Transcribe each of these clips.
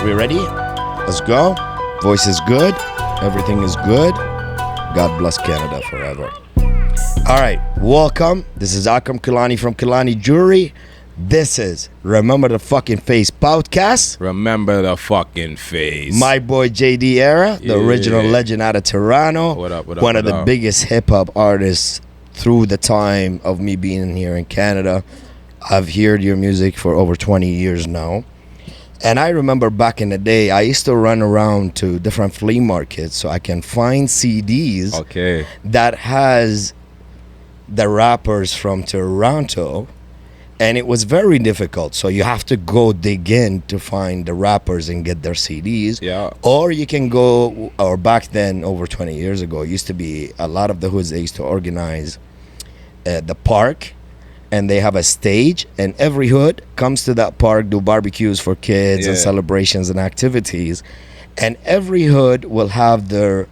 We ready? Let's go. Voice is good. Everything is good. God bless Canada forever. All right, welcome. This is Akram Kilani from Kilani Jewellery. This is Remember the Fucking Face podcast. Remember the fucking face. My boy JD Era, the original legend out of Toronto. What up, One of the biggest hip-hop artists through the time of me being here in Canada. I've heard your music for over 20 years now. And I remember back in the day, I used to run around to different flea markets so I can find CDs that has the rappers from Toronto. And it was very difficult. So you have to go dig in to find the rappers and get their CDs. Yeah. Or you can go, or back then, over 20 years ago, it used to be a lot of the hoods, they used to organize the park. And they have a stage, and every hood comes to that park, do barbecues for kids and celebrations and activities. And every hood will have their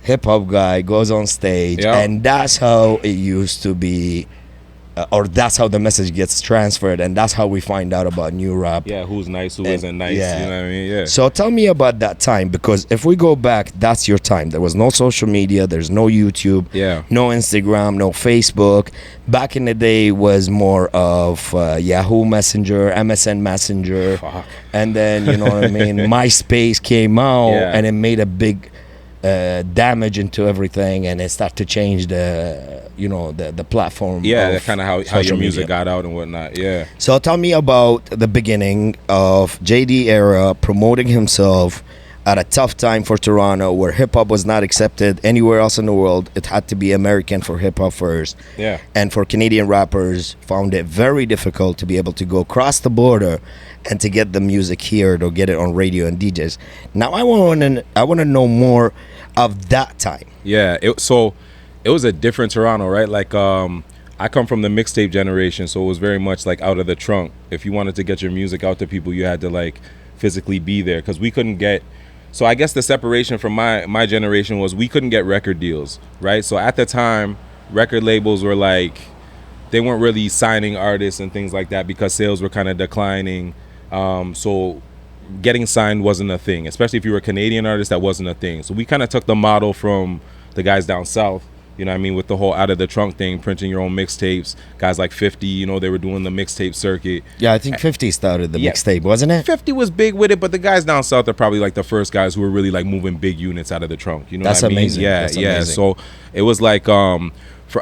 hip-hop guy goes on stage. And that's how it used to be. Or that's how the message gets transferred, and that's how we find out about new rap. Yeah, who's nice, who isn't nice, you know what I mean? Yeah. So tell me about that time, because if we go back, that's your time. There was no social media, there's no YouTube, no Instagram, no Facebook. Back in the day was more of Yahoo Messenger, MSN Messenger. Fuck. And then, you know what I mean, MySpace came out, and it made a big damage into everything, and it started to change the platform. That's kind of how your music got out and whatnot. So tell me about the beginning of JD Era promoting himself at a tough time for Toronto, where hip-hop was not accepted anywhere else in the world. It had to be American for hip-hop first. And for Canadian rappers, found it very difficult to be able to go across the border and to get the music here or get it on radio and DJs. Now I want to know more of that time. It was a different Toronto, right? Like I come from the mixtape generation, so it was very much like out of the trunk. If you wanted to get your music out to people, you had to like physically be there, because we couldn't get. So I guess the separation from my generation was we couldn't get record deals, right? So at the time, record labels were like, they weren't really signing artists and things like that because sales were kind of declining. So getting signed wasn't a thing, especially if you were a Canadian artist. That wasn't a thing. So we kind of took the model from the guys down south, you know what I mean, with the whole out of the trunk thing, printing your own mixtapes. Guys like 50, you know, they were doing the mixtape circuit. Yeah, I think 50 started the mixtape, wasn't it? 50 was big with it, but the guys down south are probably like the first guys who were really like moving big units out of the trunk. You know That's what I mean? Amazing. That's amazing. So it was like for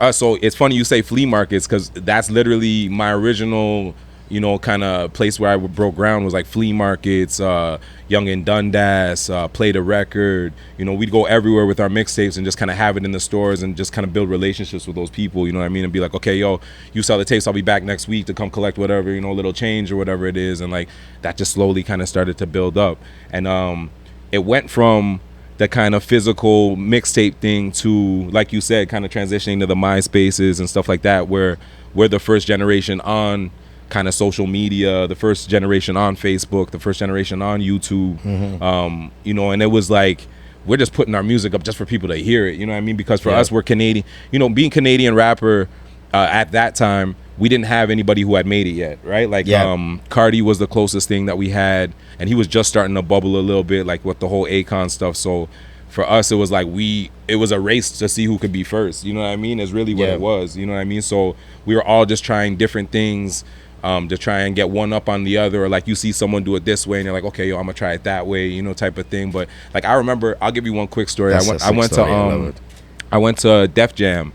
us. So it's funny you say flea markets, because that's literally my original, you know, kind of place where I broke ground was like flea markets, Young and Dundas, Play the Record. You know, we'd go everywhere with our mixtapes and just kind of have it in the stores and just kind of build relationships with those people, you know what I mean? And be like, okay, yo, you sell the tapes, I'll be back next week to come collect whatever, you know, a little change or whatever it is. And like that just slowly kind of started to build up. And it went from the kind of physical mixtape thing to, like you said, kind of transitioning to the MySpaces and stuff like that, where we're the first generation on kind of social media, the first generation on Facebook, the first generation on YouTube. You know, and it was like we're just putting our music up just for people to hear it, you know what I mean? Because for us, we're Canadian, you know, being Canadian rapper at that time, we didn't have anybody who had made it yet, right? Like Cardi was the closest thing that we had, and he was just starting to bubble a little bit, like with the whole Akon stuff. So for us, it was like it was a race to see who could be first, you know what I mean? Is really what it was, you know what I mean? So we were all just trying different things to try and get one up on the other, or like you see someone do it this way and you're like, okay, yo, I'm gonna try it that way, you know, type of thing. But like I remember, I'll give you one quick story. I went to Def Jam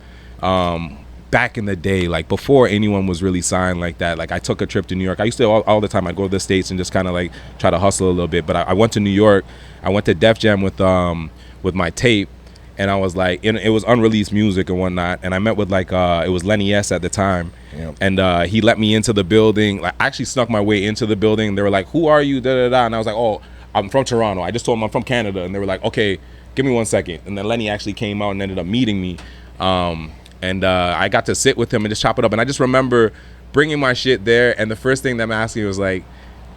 back in the day, like before anyone was really signed like that. Like I took a trip to New York. I used to all the time I'd go to the States and just kind of like try to hustle a little bit. But I went to New York. I went to Def Jam with my tape. And I was like, it was unreleased music and whatnot. And I met with like, it was Lenny S at the time. And he let me into the building. Like, I actually snuck my way into the building. They were like, who are you? Da, da, da. And I was like, oh, I'm from Toronto. I just told them I'm from Canada. And they were like, okay, give me 1 second. And then Lenny actually came out and ended up meeting me. And I got to sit with him and just chop it up. And I just remember bringing my shit there. And the first thing that I'm asking was like,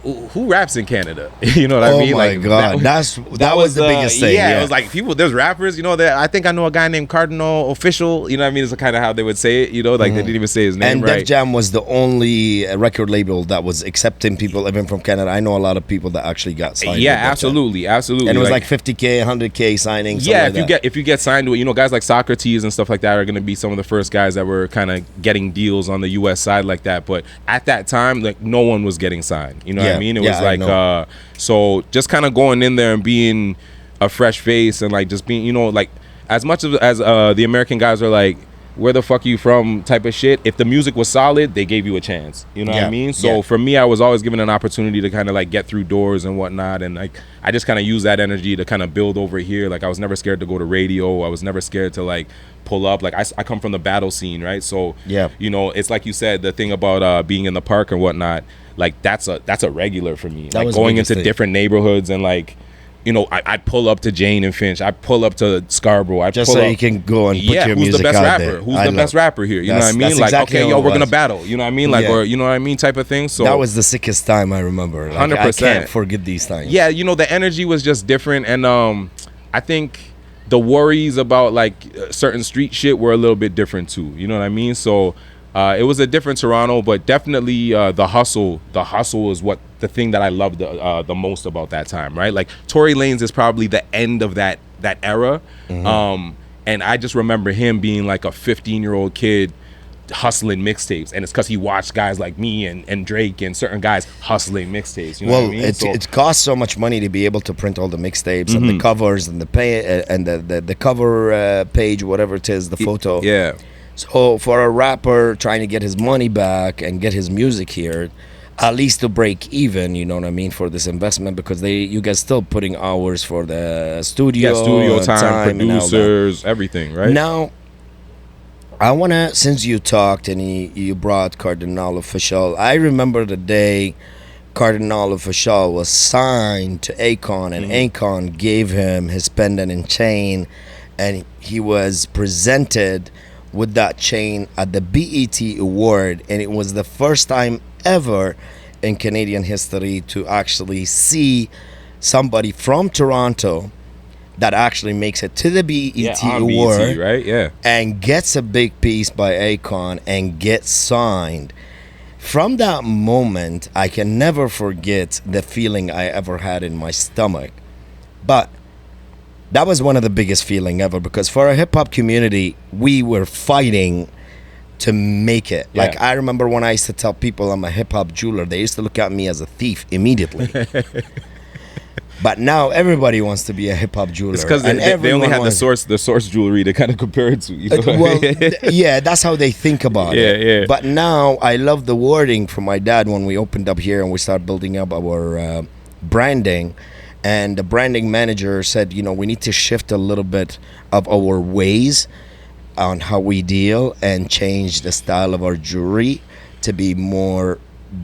who raps in Canada? You know what I Oh mean? my Like God, that was the biggest thing. Yeah, Yeah, it was like people. There's rappers, you know. That I think I know a guy named Cardinal Official. You know what I mean? It's kind of how they would say it. You know, like they didn't even say his name and right. Def Jam was the only record label that was accepting people even from Canada. I know a lot of people that actually got signed. Yeah, with Def Jam. absolutely, absolutely. And it was like 50K, 100K signings. Yeah, like if you get signed to it, you know, guys like Socrates and stuff like that are going to be some of the first guys that were kind of getting deals on the U.S. side like that. But at that time, like no one was getting signed. You know what I mean? It was like so just kind of going in there and being a fresh face and like just being, you know, like as much as the American guys are like, where the fuck you from type of shit, if the music was solid, they gave you a chance. You know what I mean? So for me, I was always given an opportunity to kind of like get through doors and whatnot. And like I just kind of use that energy to kind of build over here. Like I was never scared to go to radio. I was never scared to like pull up. Like I come from the battle scene, right? So you know, it's like you said, the thing about being in the park and whatnot, like that's a regular for me. Like going into different neighborhoods and like, you know, I'd pull up to Jane and Finch. I'd pull up to Scarborough. Just so you can go and put your music out there. Who's the best rapper here? You know what I mean? Like, exactly okay, yo, we're gonna battle. You know what I mean? Like, or you know what I mean? Type of thing. So that was the sickest time I remember. Like, 100%. I can't forget these times. Yeah, you know, the energy was just different, and I think the worries about like certain street shit were a little bit different too. You know what I mean? So it was a different Toronto, but definitely the hustle is what the thing that I loved the most about that time, right? Like Tory Lanez is probably the end of that era. And I just remember him being like a 15-year-old kid hustling mixtapes, and it's because he watched guys like me and Drake and certain guys hustling mixtapes. You know what I mean? It costs so much money to be able to print all the mixtapes and the covers and the pay and the cover page, whatever it is, the photo. Yeah. So for a rapper trying to get his money back and get his music here, at least to break even, you know what I mean, for this investment, because you guys still putting hours for the studio, time, producers, everything, right? Now, I wanna, since you talked and you brought Cardinal Official, I remember the day Cardinal Official was signed to Akon, and Akon gave him his pendant and chain, and he was presented with that chain at the BET Award, and it was the first time ever in Canadian history to actually see somebody from Toronto that actually makes it to the BET Award, BET, right? Yeah, and gets a big piece by Akon and gets signed. From that moment, I can never forget the feeling I ever had in my stomach. But that was one of the biggest feeling ever, because for a hip-hop community, we were fighting to make it. Yeah. Like, I remember when I used to tell people I'm a hip-hop jeweler, they used to look at me as a thief immediately. But now everybody wants to be a hip-hop jeweler. It's because they only had the source jewelry to kind of compare it to. You know? Well, yeah, that's how they think about it. Yeah. But now I love the wording from my dad when we opened up here and we started building up our branding. And the branding manager said, you know, we need to shift a little bit of our ways on how we deal and change the style of our jewelry to be more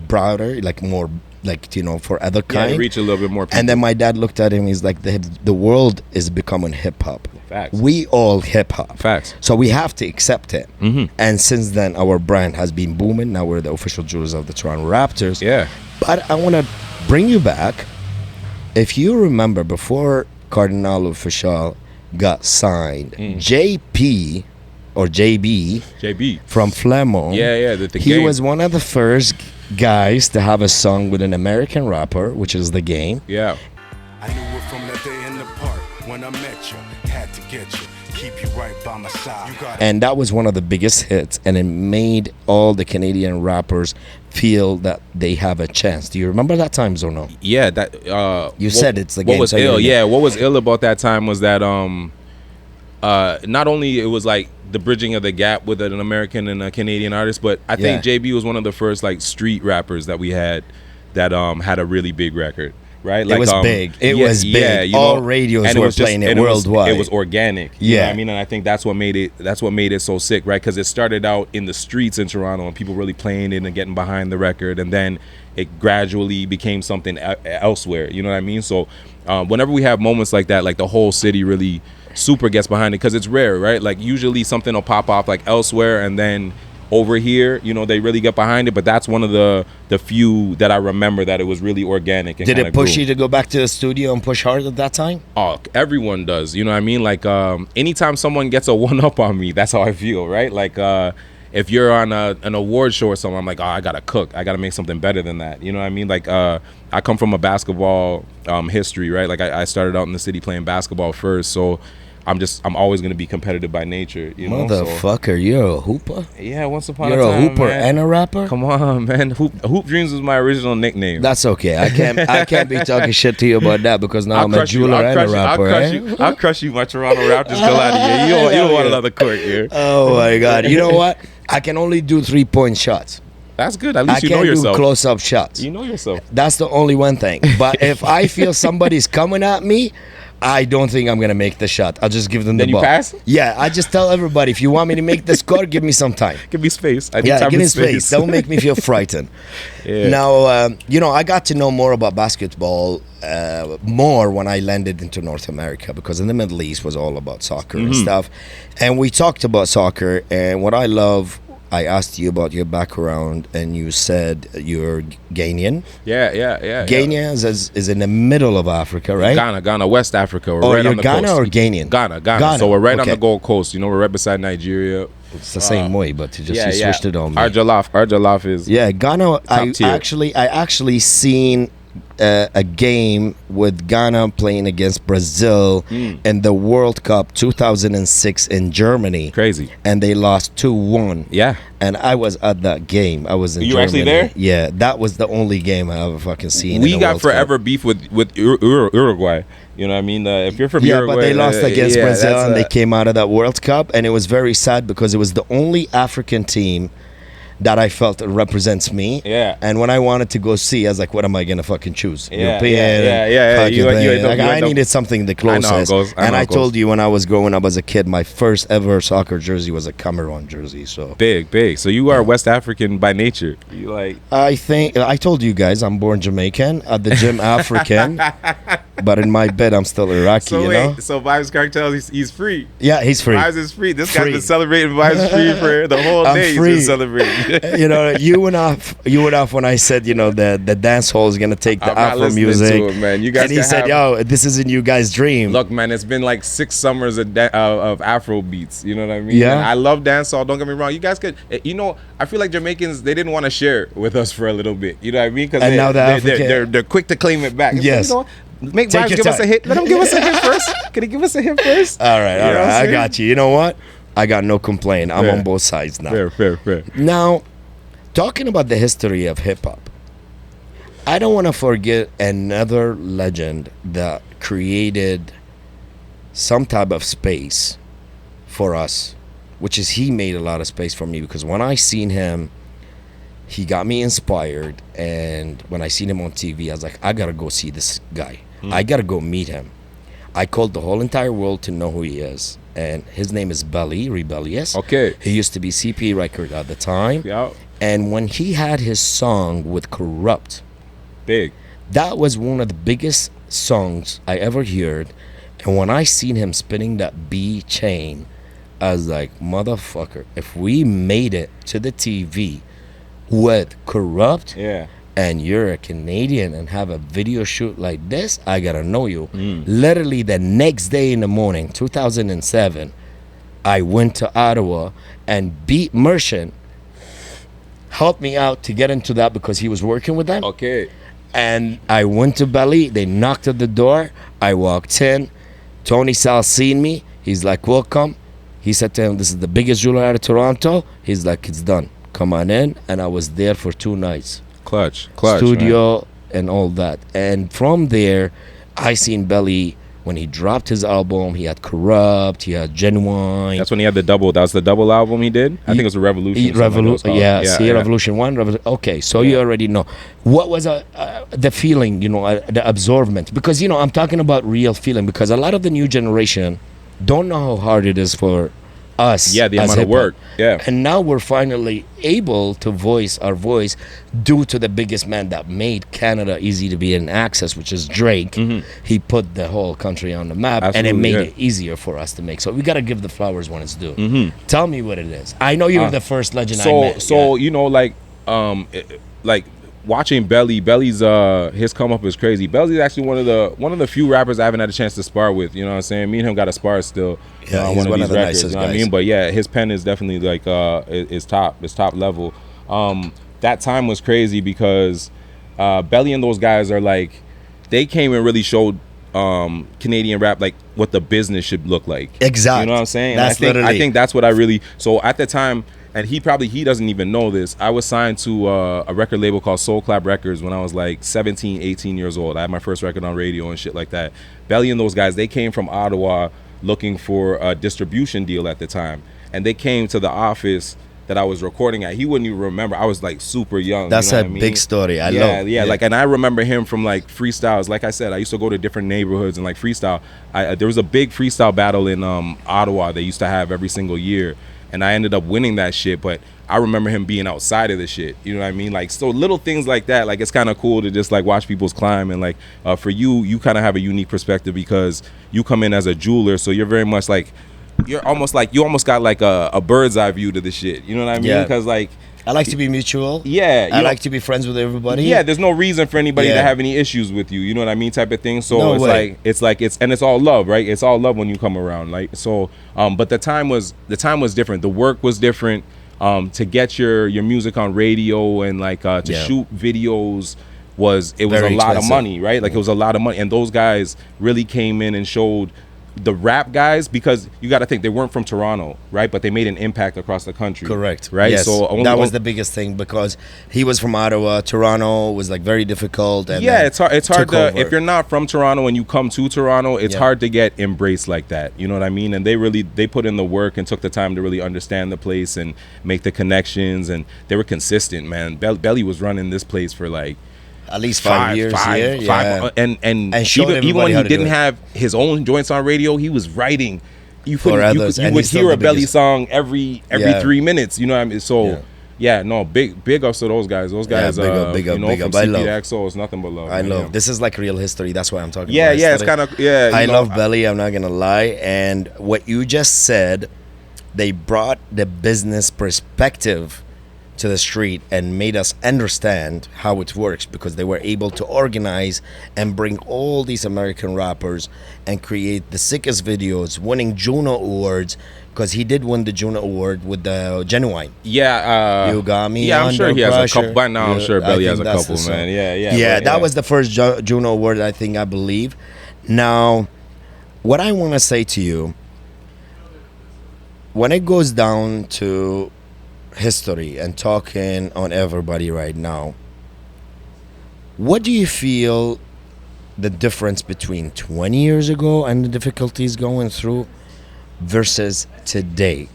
broader, like more, like, you know, for other kind. Yeah, reach a little bit more people. And then my dad looked at him, he's like, the world is becoming hip-hop. Facts. We all hip-hop. Facts. So we have to accept it. And since then, our brand has been booming. Now we're the official jewelers of the Toronto Raptors. Yeah. But I want to bring you back. If you remember, before Cardinal Official got signed, JP or JB from Flemo, he was one of the first guys to have a song with an American rapper, which is The Game. Yeah. I knew it from that day in the park when I met you. Had to get you, keep you right by my side. And that was one of the biggest hits, and it made all the Canadian rappers feel that they have a chance. Do you remember that time, or no? Yeah, that you said it's The Game. What was ill? Yeah, what was ill about that time was that not only it was like the bridging of the gap with an American and a Canadian artist, but I think JB was one of the first like street rappers that we had that had a really big record. Right? Like, it was big. It was big. Yeah, you know, all radios were playing it worldwide. It was organic. You know what I mean? And I think that's what made it so sick, right? Because it started out in the streets in Toronto and people really playing it and getting behind the record, and then it gradually became something elsewhere. You know what I mean? So whenever we have moments like that, like the whole city really super gets behind it, because it's rare, right? Like usually something will pop off like elsewhere, and then over here, you know, they really get behind it. But that's one of the few that I remember that it was really organic. And Did it push grew. you to go back to the studio and push hard at that time? Oh, everyone does. You know what I mean? Like, anytime someone gets a one up on me, that's how I feel, right? Like, if you're on an award show or something, I'm like, oh, I gotta cook. I gotta make something better than that. You know what I mean? Like, I come from a basketball history, right? Like, I started out in the city playing basketball first, so I'm always gonna be competitive by nature. You know, motherfucker, you're a hooper. Yeah, once upon You're a time, a hooper man. and a rapper. Come on, man. Hoop Dreams was my original nickname. That's okay. I can't be talking shit to you about that because now I'm a jeweler and a rapper. I'll crush you, my Toronto Raptors Kilani. You don't want another court here. Oh my God! You know what? I can only do 3-point shots. That's good. At least you know I can't do yourself. close-up shots. You know yourself. That's the only one thing. But if I feel somebody's coming at me, I don't think I'm gonna make the shot. I'll just give them Then the you ball. pass? Yeah, I just tell everybody, if you want me to make the score, give me some time. Give me space. I need Yeah, time give and me space. Don't make me feel frightened. Yeah. Now, you know, I got to know more about basketball more when I landed into North America, because in the Middle East was all about soccer and stuff. And we talked about soccer, and what I love, I asked you about your background, and you said you're Ghanaian. Yeah. Ghana is in the middle of Africa, right? Ghana, West Africa. We're Oh, right you're on the Ghana coast. or Ghanaian? Ghana. So we're right on okay. the Gold Coast. You know, we're right beside Nigeria. It's the same way, but you switched it on me. Our jollof is Yeah, Ghana. I tier. actually seen a game with Ghana playing against Brazil in the World Cup 2006 in Germany. crazy. And they lost 2-1. Yeah. And I was at that game. I was in You Germany. actually there? Yeah, that was the only game I ever fucking seen. We in the got World forever Cup. beef with Uruguay. You know what I mean? If you're from Yeah, Uruguay, but they lost against Brazil, that's, and they came out of that World Cup, and it was very sad because it was the only African team that I felt represents me. Yeah. And when I wanted to go see, I was like, what am I gonna fucking choose? Yeah, European. yeah. fucking You thing. end up- Like, you I end up- needed something the I know how it closest. goes. I know And how I it told goes. you when I was growing up as a kid, my first ever soccer jersey was a Cameroon jersey. So big. So you are West African by nature. You like I think I told you guys I'm born Jamaican, at the gym African, but in my bed I'm still Iraqi. You know? So Vibes Cartel, he's free. Yeah, he's free. Vibes is free. This guy's Free. been celebrating Vibes free for the whole I'm day. He's free. been celebrating. You know, you went off when I said, you know, the dance hall is gonna take the I'm not Afro listening music. to it, man. You guys and he can said, have- "Yo, this isn't you guys' dream." Look, man, it's been like 6 summers of Afro beats. You know what I mean? Yeah. And I love dancehall. Don't get me wrong. You guys could, you know, I feel like Jamaicans, they didn't want to share with us for a little bit. You know what I mean? Because And now the African- they're quick to claim it back. It's Yes. like, you know, make Take Vibes your give us time. a hit. Let him give us a hit first. Can he give us a hit first? All right, You know what I'm I saying? got you. You know what? I got no complaint. I'm Fair. on both sides now. Fair. Now, talking about the history of hip hop, I don't want to forget another legend that created some type of space for us, which is he made a lot of space for me, because when I seen him, he got me inspired, and when I seen him on TV, I was like, I gotta go see this guy. I gotta go meet him. I called the whole entire world to know who he is, and his name is Belly Rebellious. Okay. He used to be CP Record at the time. Yeah. And when he had his song with Corrupt, Big. that was one of the biggest songs I ever heard. And when I seen him spinning that B chain, I was like, motherfucker, if we made it to the TV with Corrupt, Yeah. and you're a Canadian and have a video shoot like this, I gotta know you. Literally the next day in the morning, 2007, I went to Ottawa, and Beat Merchant helped me out to get into that because he was working with them. Okay. And I went to Belly. They knocked at the door. I walked in. Tony Sal seen me. He's like, welcome. He said to him, this is the biggest jeweler out of Toronto. He's like, it's done. Come on in. And I was there for 2 nights. Clutch. Studio and all that. And from there, I seen Belly when he dropped his album. He had Corrupt. He had Genuine. That's when he had the double. That was the double album he did. I think it was a Revolution. Revolution 1. Okay, so you already know. What was the feeling, you know, the absorbment? Because, you know, I'm talking about real feeling, because a lot of the new generation don't know how hard it is for us. Yeah, the as amount of hip-hop. work. Yeah. And now we're finally able to voice our voice due to the biggest man that made Canada easy to be in access, which is Drake. He put the whole country on the map, and it Absolutely, made yeah. it easier for us to make. So we got to give the flowers when it's due. Tell me what it is. I know you're the first legend I met. So you know, like watching Belly's his come up is crazy. Belly's actually one of the few rappers I haven't had a chance to spar with. You know what I'm saying? Me and him got to spar still. Yeah, on he's one these of the records. nicest You know what I guys. mean? But yeah, his pen is definitely like is top. It's top level. That time was crazy because Belly and those guys are like, they came and really showed Canadian rap like what the business should look like. Exactly. You know what I'm saying? That's I literally. think that's what I really. So at the time, and he doesn't even know this, I was signed to a record label called Soul Clap Records when I was like 17, 18 years old. I had my first record on radio and shit like that. Belly and those guys, they came from Ottawa looking for a distribution deal at the time. And they came to the office that I was recording at. He wouldn't even remember. I was like super young. That's you know a what I mean? big story. I Yeah, love. yeah. Like, and I remember him from like freestyles. Like I said, I used to go to different neighborhoods and like freestyle. There was a big freestyle battle in Ottawa they used to have every single year. And I ended up winning that shit, but I remember him being outside of the shit. You know what I mean? Like, so little things like that. Like, it's kind of cool to just like watch people's climb. And like, for you kind of have a unique perspective because you come in as a jeweler, so you're very much like, you almost got like a bird's eye view to the shit. You know what I mean? Yeah. Because like, I like to be mutual. yeah, I like to be friends with everybody. yeah, there's no reason for anybody Yeah. to have any issues with you. You know what I mean, type of thing. So No it's way. it's all love, right? It's all love when you come around, like so. But the time was different. The work was different. To get your music on radio and like to Yeah. shoot videos was a Very lot of expensive. money, right? Like it was a lot of money, and those guys really came in and showed the rap guys, because you got to think they weren't from Toronto, right? But they made an impact across the country. Correct. Right. Yes. So that was the biggest thing because he was from Ottawa. Toronto was like very difficult. And yeah, then it's hard. It's hard took to over. if you're not from Toronto and you come to Toronto, it's Yeah. hard to get embraced like that. You know what I mean? And they put in the work and took the time to really understand the place and make the connections, and they were consistent. Man, Belly was running this place for like at least 5 years. Yeah. and showed even when everybody how he to do didn't it. have his own joints on radio, he was writing. You For couldn't, others, you and would he's still hear the a Belly biggest. song every Yeah. 3 minutes. You know what I mean? So. Yeah. Yeah, no, big ups to those guys. Those guys, big up, big up, you know, big from up. I CP love. to XO, it's nothing but love. I man. love. This is like real history. That's why I'm talking Yeah, about yeah, it's history. kind of yeah. I you know, love Belly. I'm not gonna lie. And what you just said, they brought the business perspective to the street and made us understand how it works because they were able to organize and bring all these American rappers and create the sickest videos, winning Juno Awards because he did win the Juno Award with the Genuine. Yeah, You got me. Yeah, I'm sure he has a Pressure. couple. By now, I'm Yeah, sure I Belly think has a that's couple, the man. song. Yeah. That but, was the first Juno Award, I believe. Now, what I want to say to you, when it goes down to history and talking on everybody right now, what do you feel the difference between 20 years ago and the difficulties going through versus today?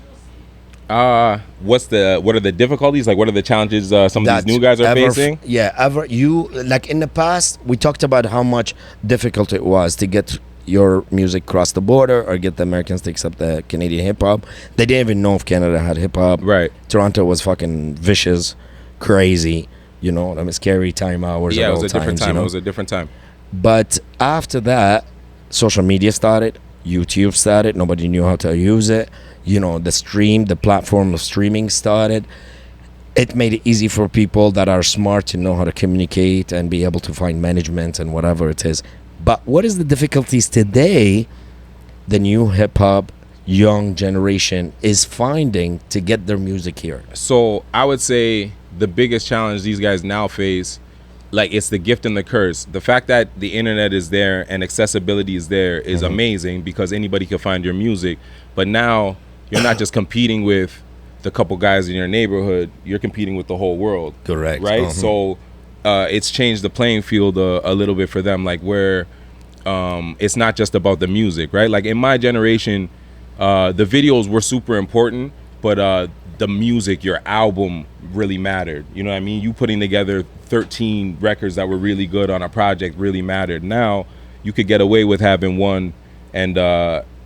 what are the difficulties? Like, what are the challenges some of these new guys are facing? You like in the past we talked about how much difficult it was to get your music across the border or get the Americans to accept the Canadian hip hop. They didn't even know if Canada had hip hop. Right. Toronto was fucking vicious, crazy. You know, I mean, scary time hours. Yeah, at it was all a different times, time. You know? It was a different time. But after that, social media started, YouTube started, nobody knew how to use it. You know, the platform of streaming started. It made it easy for people that are smart to know how to communicate and be able to find management and whatever it is. But what is the difficulties today the new hip-hop young generation is finding to get their music here? So I would say the biggest challenge these guys now face, like, it's the gift and the curse. The fact that the internet is there and accessibility is there is amazing because anybody can find your music. But now you're not just competing with the couple guys in your neighborhood, you're competing with the whole world. Correct. Right? So it's changed the playing field a little bit for them, like where it's not just about the music, right? Like in my generation, the videos were super important, but the music, your album really mattered. You know what I mean? You putting together 13 records that were really good on a project really mattered. Now you could get away with having one and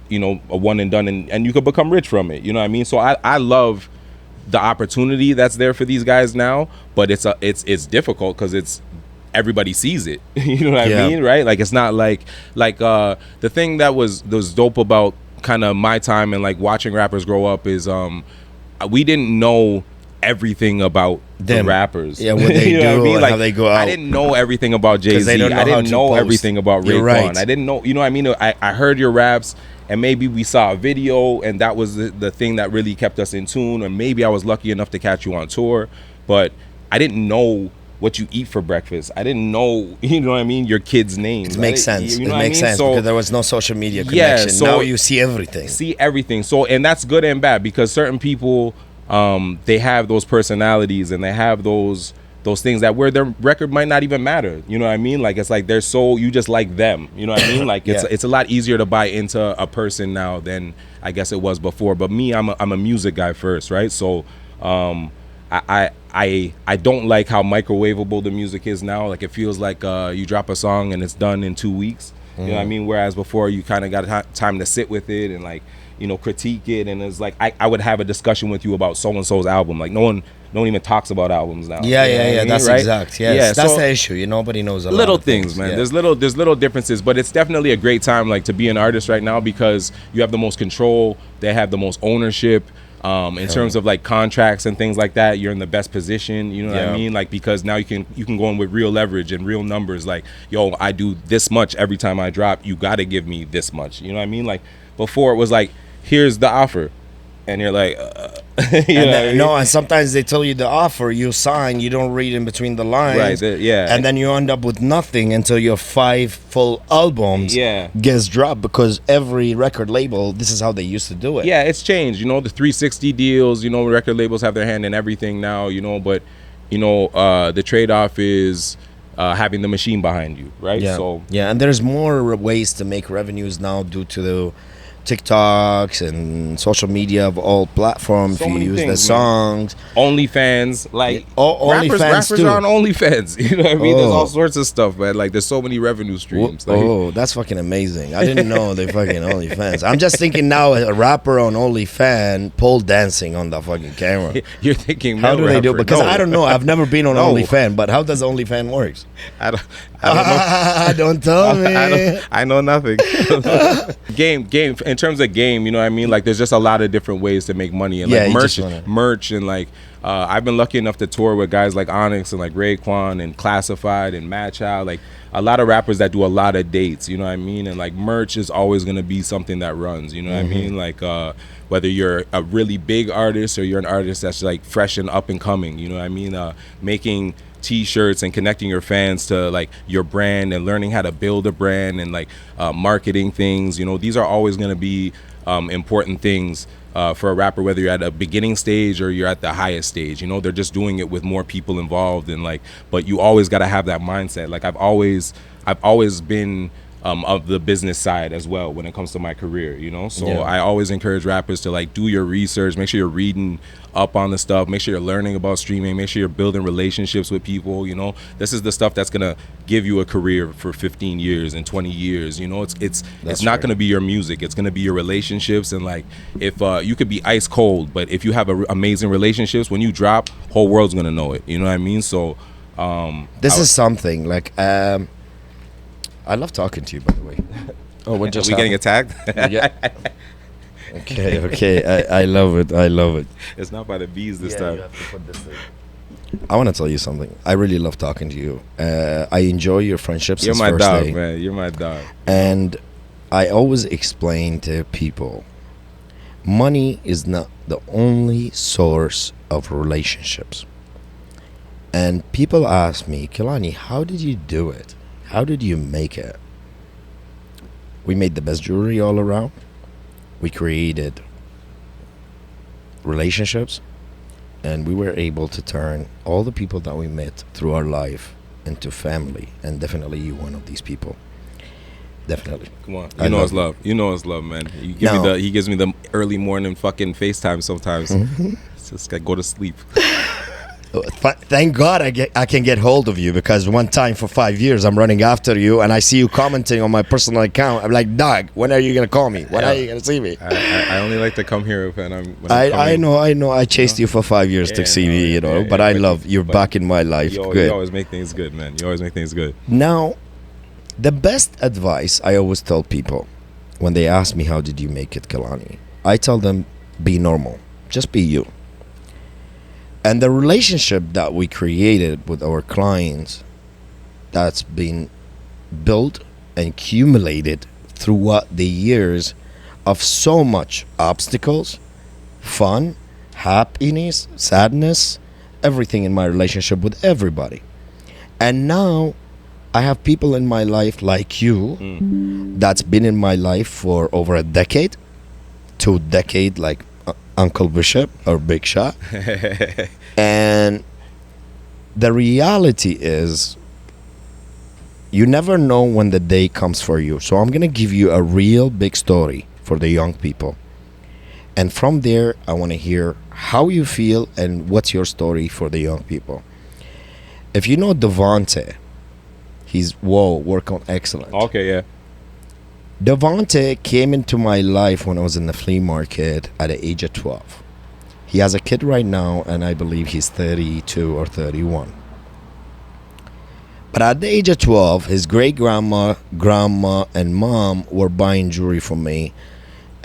you know, a one and done, and you could become rich from it. You know what I mean? So I love the opportunity that's there for these guys now, but it's difficult because it's everybody sees it. You know what I mean, right? Like it's not like the thing that was dope about kind of my time and like watching rappers grow up is we didn't know everything about the rappers. Yeah, what they you do know what I mean? and Like, how they go out. I didn't know everything about Jay-Z. they don't know I didn't how to know post. everything about You're Raekwon. right. I didn't know, you know what I mean? I heard your raps and maybe we saw a video and that was the thing that really kept us in tune, or maybe I was lucky enough to catch you on tour, but I didn't know what you eat for breakfast. I didn't know, you know what I mean, your kids' names. It makes sense. You know it makes sense so, because there was no social media connection. Yeah, so now you see everything. So, and that's good and bad because certain people, they have those personalities and they have those things that where their record might not even matter. You know what I mean? Like it's like they're so, you just like them. You know what I mean? Like it's a lot easier to buy into a person now than I guess it was before. But me, I'm a music guy first, right? So I don't like how microwavable the music is now. Like it feels like you drop a song and it's done in 2 weeks. You know what I mean? Whereas before you kind of got time to sit with it and like, you know, critique it. And it's like I would have a discussion with you about so and so's album. Like no one even talks about albums now. Yeah, you know what I mean, that's right? exact. Yes, Yeah, that's so the issue. Nobody knows a lot little of things, man. Yeah. There's little differences, but it's definitely a great time like to be an artist right now because you have the most control. They have the most ownership. In terms of like contracts and things like that, you're in the best position. You know what I mean? Like because now you can go in with real leverage and real numbers. Like, yo, I do this much every time I drop. You got to give me this much. You know what I mean? Like before it was like, here's the offer, and you're like, no, and sometimes they tell you the offer, you sign, you don't read in between the lines, right? Yeah, and then you end up with nothing until your 5 full albums gets dropped because every record label, this is how they used to do it. Yeah, it's changed. You know, the 360 deals. You know, record labels have their hand in everything now. You know, but you know, the trade-off is having the machine behind you, right? Yeah. So and there's more ways to make revenues now due to the TikToks and social media of all platforms. So if you many use things, the songs, OnlyFans, like OnlyFans rappers too. are on OnlyFans. You know what I mean? There's all sorts of stuff, man. Like there's so many revenue streams. Like, that's fucking amazing. I didn't know they fucking OnlyFans. I'm just thinking now a rapper on OnlyFans pole dancing on the fucking camera. You're thinking how do they do? Because I don't know. I've never been on No. OnlyFans, but how does OnlyFans works? I don't know. Don't tell me. I know nothing. Game. In terms of game, you know what I mean? Like, there's just a lot of different ways to make money, and like merch, and like I've been lucky enough to tour with guys like Onyx and like Raekwon and Classified and Mad Child, like a lot of rappers that do a lot of dates. You know what I mean? And like merch is always gonna be something that runs. You know what I mean? Like whether you're a really big artist or you're an artist that's like fresh and up and coming. You know what I mean? Making T-shirts and connecting your fans to like your brand and learning how to build a brand and like marketing things. You know, these are always going to be important things for a rapper, whether you're at a beginning stage or you're at the highest stage. You know, they're just doing it with more people involved, and like, but you always got to have that mindset. Like I've always been of the business side as well when it comes to my career, you know? So I always encourage rappers to like do your research, make sure you're reading up on the stuff, make sure you're learning about streaming, make sure you're building relationships with people, you know? This is the stuff that's gonna give you a career for 15 years and 20 years, you know? It's not gonna be your music, it's gonna be your relationships. And like, if you could be ice cold, but if you have amazing relationships, when you drop, whole world's gonna know it, you know what I mean? So this is something like I love talking to you, by the way. Oh, what just getting attacked? Okay. I love it. It's not by the bees this time. You have to put this in. I want to tell you something. I really love talking to you. I enjoy your friendship since You're my first dog, day. man. You're my dog. And I always explain to people, money is not the only source of relationships. And people ask me, Kilani, how did you do it? How did you make it? We made the best jewelry all around. We created relationships, and we were able to turn all the people that we met through our life into family. And definitely you one of these people. Definitely. Come on. You know it's love. You know it's love, man. He gives me the early morning fucking FaceTime sometimes. It's just gotta go to sleep. Thank God I can get hold of you, because one time for 5 years I'm running after you and I see you commenting on my personal account. I'm like, dog, when are you gonna call me? When are you gonna see me? I only like to come here when I'm I coming. know. I chased you for 5 years to see me, you know. But I love you're back in my life. You Good. always make things good, man. You always make things good. Now, the best advice I always tell people when they ask me how did you make it, Kilani, I tell them be normal, just be you. And the relationship that we created with our clients, that's been built and accumulated throughout the years of so much obstacles, fun, happiness, sadness, everything in my relationship with everybody. And now I have people in my life like you that's been in my life for over a decade, 2 decades, like Uncle Bishop or Big Shot. And the reality is you never know when the day comes for you. So I'm going to give you a real big story for the young people. And from there, I want to hear how you feel and what's your story for the young people. If you know Devonte, he's work on excellent. Okay, yeah. Devonte came into my life when I was in the flea market at the age of 12. He has a kid right now, and I believe he's 32 or 31. But at the age of 12, his great-grandma, grandma, and mom were buying jewelry from me.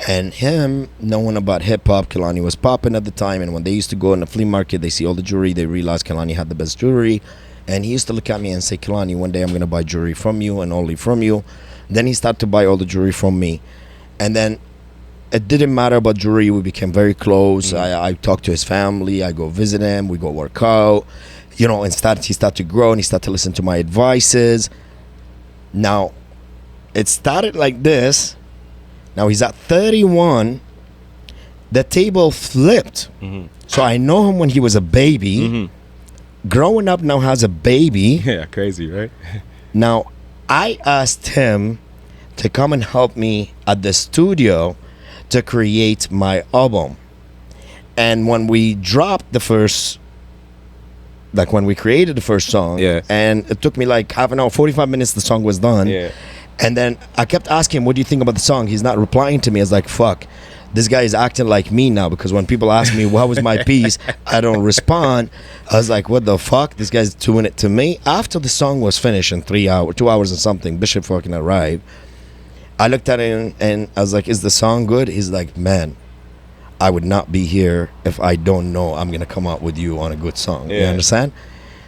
And him, knowing about hip-hop, Kilani was popping at the time. And when they used to go in the flea market, they see all the jewelry. They realized Kilani had the best jewelry. And he used to look at me and say, Kilani, one day I'm going to buy jewelry from you and only from you. Then he started to buy all the jewelry from me. And then it didn't matter about jewelry. We became very close. I talked to his family. I go visit him. We go work out. You know, and he started to grow, and he started to listen to my advices. Now, it started like this. Now he's at 31. The table flipped. So I know him when he was a baby. Growing up now has a baby. Yeah, crazy, right? Now, I asked him to come and help me at the studio to create my album. And when we dropped the first, like when we created the first song, and it took me like half an hour, 45 minutes, the song was done. And then I kept asking him, what do you think about the song? He's not replying to me. I was like, fuck, this guy is acting like me now, because when people ask me, what was my piece, I don't respond. I was like, what the fuck? This guy's doing it to me. After the song was finished in 3 hours, 2 hours and something, Bishop fucking arrived. I looked at him and I was like, is the song good? He's like, man, I would not be here if I don't know I'm going to come out with you on a good song. You understand?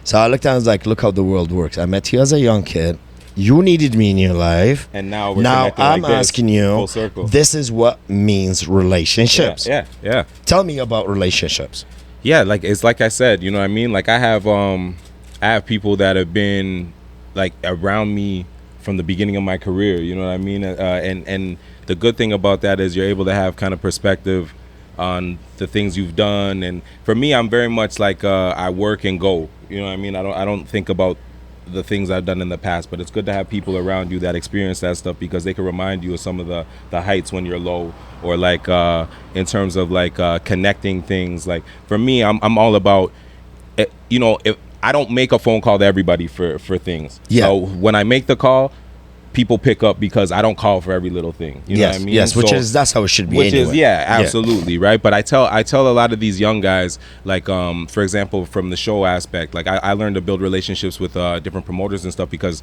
So I looked at him and was like, look how the world works. I met you as a young kid. You needed me in your life. And now we're I'm like asking you, full circle. This is what means relationships. Yeah. Tell me about relationships. Yeah, like it's like I said, you know what I mean? Like I have people that have been like around me from the beginning of my career, you know what I mean? And the good thing about that is you're able to have kind of perspective on the things you've done. And for me, I'm very much like I work and go, you know what I mean? I don't think about the things I've done in the past, but it's good to have people around you that experience that stuff, because they can remind you of some of the heights when you're low, or like in terms of like connecting things. Like for me, I'm all about, you know, if I don't make a phone call to everybody for things. So when I make the call, people pick up, because I don't call for every little thing. You know what I mean? Yes, that's how it should be. Which anyway. is absolutely right. But I tell a lot of these young guys, like for example, from the show aspect, like I learned to build relationships with different promoters and stuff, because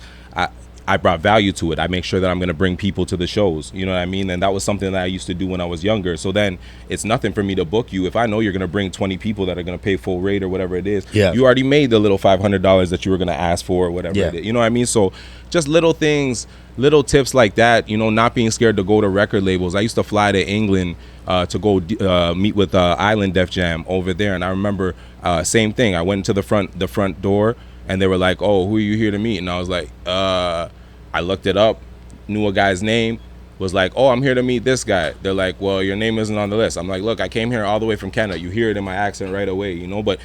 I brought value to it. I make sure that I'm going to bring people to the shows. You know what I mean? And that was something that I used to do when I was younger. So then it's nothing for me to book you if I know you're going to bring 20 people that are going to pay full rate or whatever it is. You already made the little $500 that you were going to ask for or whatever it is. You know what I mean? So just little things, little tips like that, you know, not being scared to go to record labels. I used to fly to England to go meet with Island Def Jam over there. And I remember same thing. I went to the front door, and they were like, oh, who are you here to meet? And I was like, I looked it up, knew a guy's name, was like, oh, I'm here to meet this guy. They're like, well, your name isn't on the list. I'm like, look, I came here all the way from Canada. You hear it in my accent right away, you know, but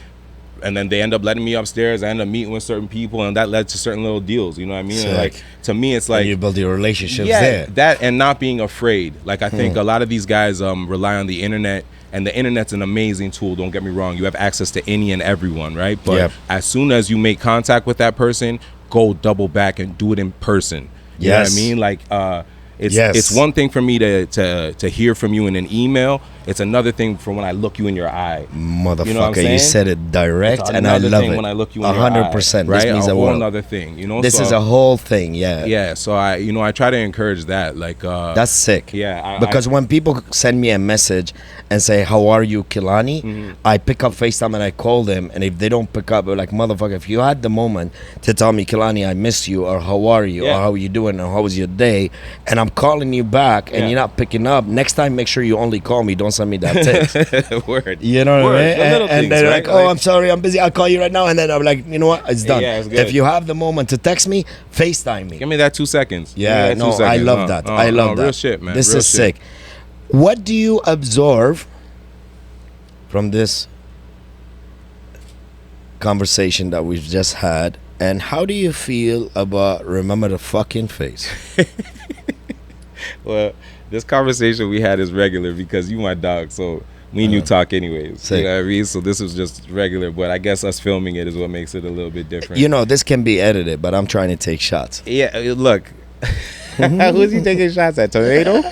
and then they end up letting me upstairs. I end up meeting with certain people, and that led to certain little deals. You know what I mean? And like to me, it's like and you build your relationships yeah, there. that and not being afraid. Like I think a lot of these guys rely on the internet, and the internet's an amazing tool. Don't get me wrong. You have access to any and everyone, right? But as soon as you make contact with that person, go double back and do it in person. You know what I mean? Like it's one thing for me to hear from you in an email. It's another thing for when I look you in your eye. Motherfucker, you know what I'm you said it direct, and I love it. When I look you in your eye, 100%. right? This means a whole world. another thing. You know, this is a whole thing. Yeah. Yeah. So I try to encourage that. Like that's sick. Yeah. Because when people send me a message and say, "How are you, Kilani?" I pick up FaceTime and I call them, and if they don't pick up, they're like, "Motherfucker, if you had the moment to tell me, Kilani, I miss you, or how are you, or how are you doing, or how was your day," and I'm calling you back and you're not picking up, next time make sure you only call me. Don't send me that text. Word. You know what I mean? The And they're like, "Oh, I'm sorry, I'm busy. I'll call you right now." And then I'm like, "You know what? It's done." Yeah, it's good. If you have the moment to text me, FaceTime me. Give me that 2 seconds. Yeah, no, I love that. I love that. Real shit, man. This real is shit. sick. What do you absorb from this conversation that we've just had, and how do you feel about remember the fucking face? Well, this conversation we had is regular because you my dog, so me and you talk anyways. Sick. You know what I mean? So this was just regular, but I guess us filming it is what makes it a little bit different. You know, this can be edited, but I'm trying to take shots. Yeah, look. Who's he taking shots at? Tomato?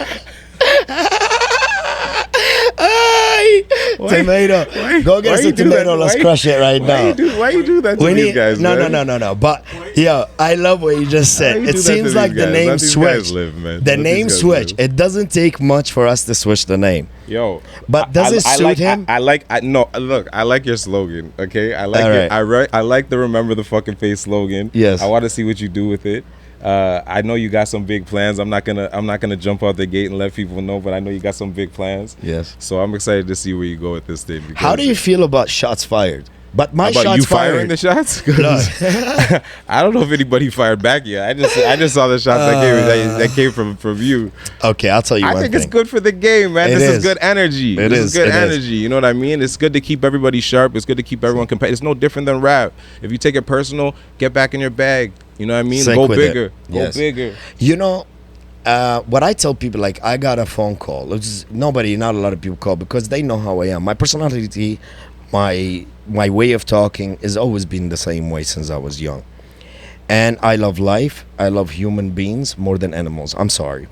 Tomato. Go get some tomato. Let's crush it right now. Why you do that to these guys, man? No. But, yo, I love what you just said. It seems like the name switch. The name switch. It doesn't take much for us to switch the name. Yo. But does it suit him? Look, I like your slogan, okay? I like it. I like the remember the fucking face slogan. Yes. I want to see what you do with it. I know you got some big plans. I'm not gonna jump out the gate and let people know, but I know you got some big plans. Yes. So I'm excited to see where you go with this thing. How do you feel about shots fired? But my about shots you fired. firing the shots? I don't know if anybody fired back yet. I just saw the shots that came from you. Okay, I'll tell you one thing. I think it's good for the game, man. This is good energy. This is good energy. You know what I mean? It's good to keep everybody sharp. It's good to keep everyone competitive. It's no different than rap. If you take it personal, get back in your bag. You know what I mean? Go bigger. Go bigger. You know, what I tell people, like, I got a phone call. Not a lot of people call because they know how I am. My personality, my way of talking has always been the same way since I was young. And I love life. I love human beings more than animals. I'm sorry.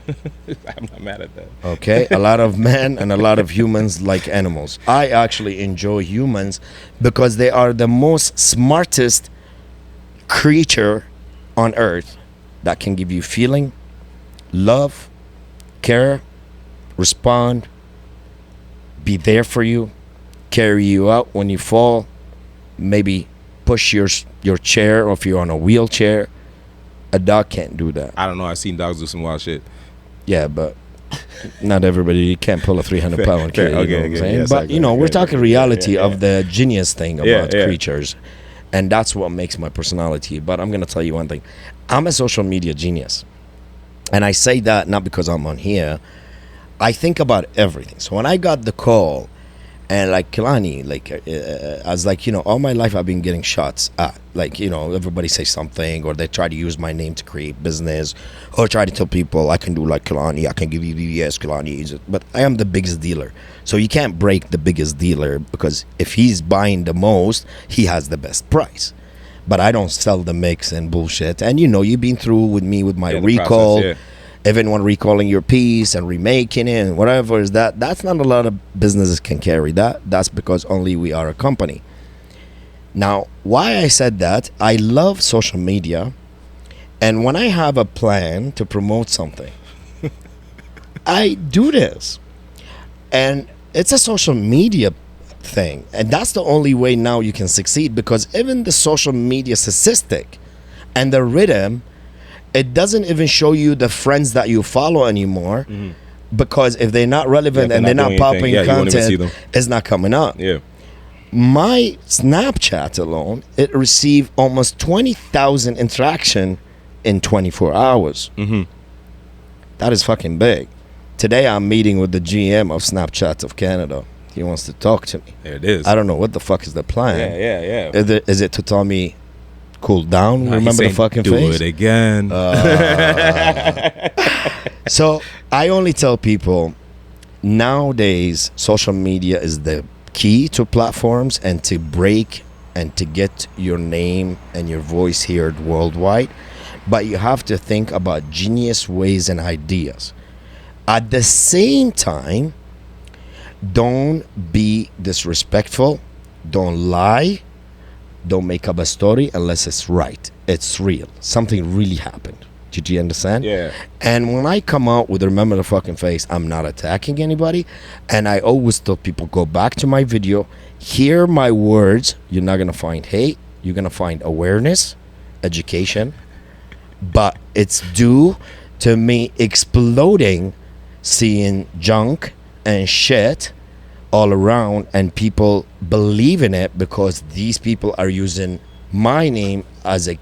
I'm not mad at that. Okay? A lot of men and a lot of humans like animals. I actually enjoy humans because they are the most smartest creature on earth that can give you feeling, love, care, respond, be there for you, carry you out when you fall, maybe push your chair, or if you're on a wheelchair. A dog can't do that. I don't know. I've seen dogs do some wild shit. Yeah, but not everybody can't pull a 300-pound kid. You know what I'm saying? Yes, but, we're talking reality of the genius thing about Yeah. creatures. And that's what makes my personality. But I'm going to tell you one thing. I'm a social media genius. And I say that not because I'm on here. I think about everything. So when I got the call, and like Kilani, like I was like, all my life I've been getting shots at. Like, everybody say something, or they try to use my name to create business, or try to tell people I can do like Kilani, I can give you VVS, Kilani. But I am the biggest dealer. So you can't break the biggest dealer, because if he's buying the most, he has the best price. But I don't sell the mix and bullshit. And you've been through with me with my recall. Process, Even when recalling your piece and remaking it and whatever is that's not a lot of businesses can carry that. That's because only we are a company. Now, why I said that, I love social media, and when I have a plan to promote something, I do this. And it's a social media thing, and that's the only way now you can succeed, because even the social media statistic and the rhythm, it doesn't even show you the friends that you follow anymore, because if they're not relevant and they're not popping content, it's not coming up. Yeah. My Snapchat alone, it received almost 20,000 interaction in 24 hours. That is fucking big. Today I'm meeting with the GM of Snapchat of Canada. He wants to talk to me. There it is. I don't know what the fuck is the plan. Yeah. Is it to tell me cool down? Nah, he's Remember the saying, fucking do face? it again. So I only tell people nowadays social media is the key to platforms and to break and to get your name and your voice heard worldwide. But you have to think about genius ways and ideas. At the same time, don't be disrespectful, don't lie, don't make up a story unless it's right, it's real, something really happened. Did you understand? Yeah. And when I come out with remember the fucking face, I'm not attacking anybody. And I always tell people, go back to my video, hear my words. You're not gonna find hate, you're gonna find awareness, education. But it's due to me exploding, seeing junk and shit all around, and people believe in it because these people are using my name as a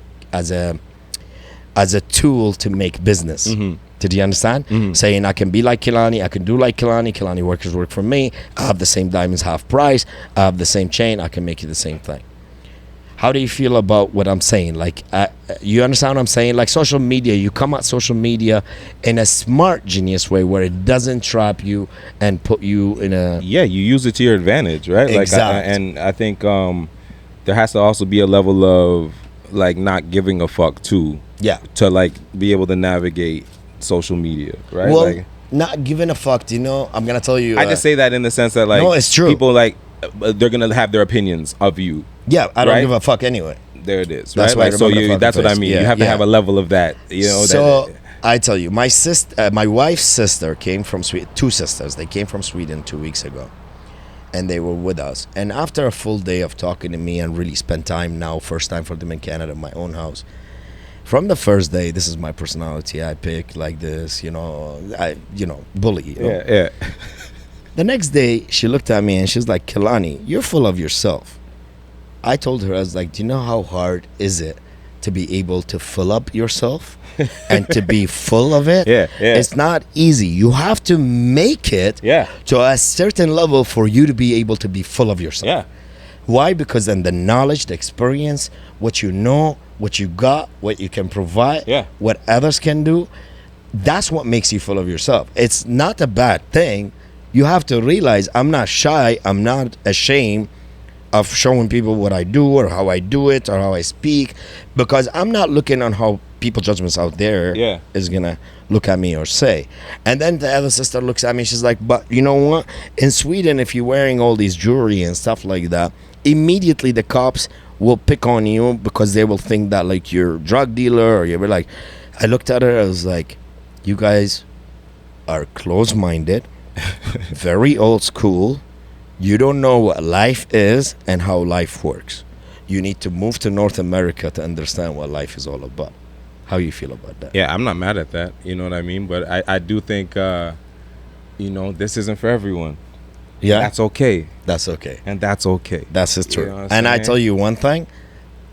tool to make business. Did you understand? Saying I can be like Kilani, I can do like Kilani. Kilani workers work for me. I have the same diamonds, half price. I have the same chain. I can make you the same thing. How do you feel about what I'm saying? Like, you understand what I'm saying? Like social media, you come at social media in a smart, genius way where it doesn't trap you and put you in a... Yeah, you use it to your advantage, right? Exactly. And I think there has to also be a level of like not giving a fuck too. Yeah. To like be able to navigate social media, right? Well, like, not giving a fuck, you know? I'm going to tell you... I just say that in the sense that like... No, it's true. People like, they're going to have their opinions of you. Yeah, I don't right? give a fuck anyway. There it is, That's right? why I Like, so remember the that's fucking what I face. mean. Yeah, You have to yeah. have a level of that, you know. So that, I tell you, my wife's sister came from Sweden. Two sisters. They came from Sweden 2 weeks ago, and they were with us. And after a full day of talking to me and really spent time now, first time for them in Canada, in my own house. From the first day, this is my personality. I pick like this, bully. You know? yeah. The next day, she looked at me and she's like, Kilani, you're full of yourself. I told her, I was like, do you know how hard is it to be able to fill up yourself and to be full of it? Yeah. It's not easy. You have to make it to a certain level for you to be able to be full of yourself. Yeah. Why? Because then the knowledge, the experience, what you know, what you got, what you can provide, what others can do, that's what makes you full of yourself. It's not a bad thing. You have to realize I'm not shy. I'm not ashamed of showing people what I do or how I do it or how I speak, because I'm not looking on how people judgments out there is gonna look at me or say. And then the other sister looks at me, she's like, but you know what, in Sweden, if you're wearing all these jewelry and stuff like that, immediately the cops will pick on you because they will think that like you're a drug dealer or you're like... I looked at her, I was like, you guys are close-minded, very old school. You don't know what life is and how life works. You need to move to North America to understand what life is all about. How you feel about that? Yeah, I'm not mad at that. You know what I mean? But I do think, this isn't for everyone. Yeah. That's okay. That's okay. And that's okay. That's just true. You know what I'm And I saying? tell you one thing.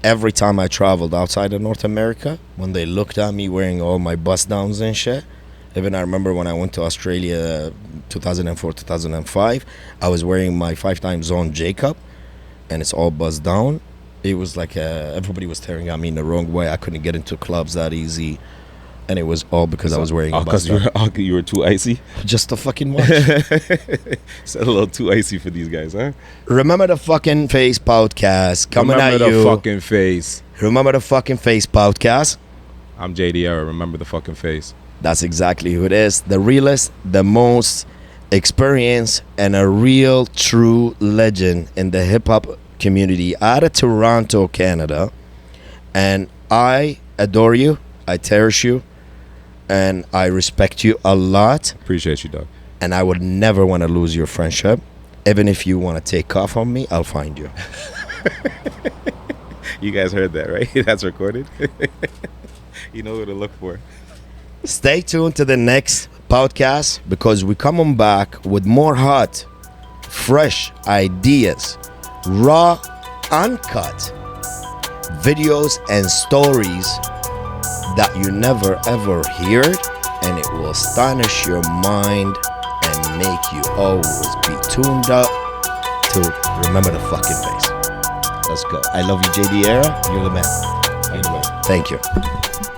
Every time I traveled outside of North America, when they looked at me wearing all my bust downs and shit, even I remember when I went to Australia 2004, 2005, I was wearing my 5-time zone Jacob, and it's all buzzed down. It was like everybody was staring at me in the wrong way. I couldn't get into clubs that easy, and it was all because I was wearing a bust down. Because you were too icy? Just a fucking watch. It's a little too icy for these guys, huh? Remember the fucking face podcast coming Remember at you. the fucking face. Remember the fucking face podcast. I'm JDR. Remember the fucking face. That's exactly who it is. The realest, the most experienced, and a real true legend in the hip-hop community out of Toronto, Canada. And I adore you. I cherish you. And I respect you a lot. Appreciate you, dog. And I would never want to lose your friendship. Even if you want to take off on me, I'll find you. You guys heard that, right? That's recorded. You know what to look for. Stay tuned to the next podcast because we're coming back with more hot, fresh ideas, raw, uncut videos and stories that you never ever heard, and it will astonish your mind and make you always be tuned up to remember the fucking face. Let's go. I love you, JD Era. You're the man. Thank you.